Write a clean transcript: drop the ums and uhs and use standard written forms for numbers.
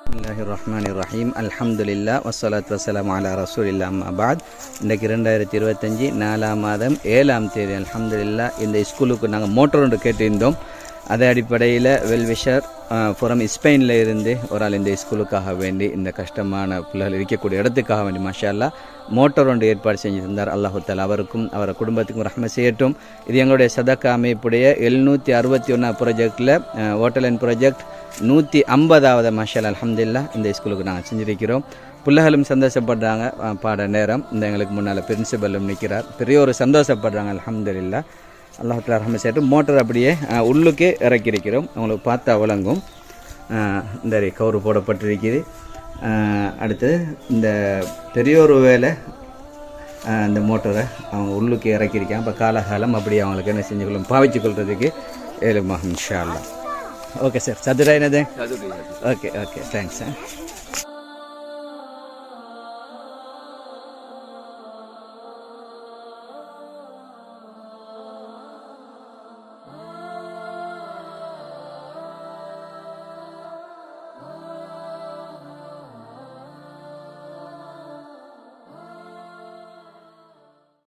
பிஸ்மில்லாஹிர்ரஹ்மானிர்ரஹீம் அல்ஹம்துலில்லாஹ் வஸ்ஸலாத்து வஸ்ஸலாமு அலா ரசூலில்லாஹ் அம்மா பாத். இன்றைக்கு 2025 4ஆம் மாதம் 7ஆம் தேதி அல்ஹம்துலில்லாஹ் இந்த ஸ்கூலுக்கு நாங்கள் மோட்டர் ஒன்று கேட்டிருந்தோம். அதே அடிப்படையில் வெல்விஷர் ஃப்ரம் ஸ்பெயினில் இருந்து ஒரு ஆள் இந்த ஸ்கூலுக்காக வேண்டி இந்த கஷ்டமான பிள்ளைகள் இருக்கக்கூடிய இடத்துக்காக வேண்டி மாஷா அல்லாஹ் மோட்டர் ஒன்று ஏற்பாடு செஞ்சு தந்தார். அல்லாஹு தஆலா அவருக்கும் அவர் குடும்பத்துக்கும் ரஹ்மத் செய்யட்டும். இது எங்களுடைய சதக்கா அமைப்புடைய 761 ப்ராஜெக்டில் ஹோட்டல் அண்ட் ப்ராஜெக்ட் 150வது மாஷா அல்லாஹ் அல்ஹம்துலில்லாஹ் இந்த ஸ்கூலுக்கு நாங்கள் செஞ்சுருக்கிறோம். பிள்ளைகளும் சந்தோஷப்படுறாங்க. பாட நேரம் இந்த எங்களுக்கு முன்னால் பிரின்சிபலும் நிற்கிறார். பெரிய ஒரு சந்தோஷப்படுறாங்க அல்ஹம்துலில்லாஹ். அல்லாஹ் தஆலா ரஹ்மத் செய்யட்டும். மோட்டர் அப்படியே உள்ளுக்கே இறக்கியிருக்கிறோம். உங்களுக்கு பார்த்தா விளங்கும். இந்த கவுரு போடப்பட்டிருக்குது. அடுத்தது இந்த பெரிய ஒரு வேலை இந்த மோட்டரை அவங்க உள்ளுக்கு இறக்கியிருக்காங்க. இப்போ காலகாலம் அப்படியே அவங்களுக்கு என்ன செஞ்சுக்கொள்ளும் பாவிச்சு கொள்றதுக்கு ஏழுமா இன்ஷா அல்லாஹ். Okay sir. சதுரா என்னது? Okay okay thanks sir.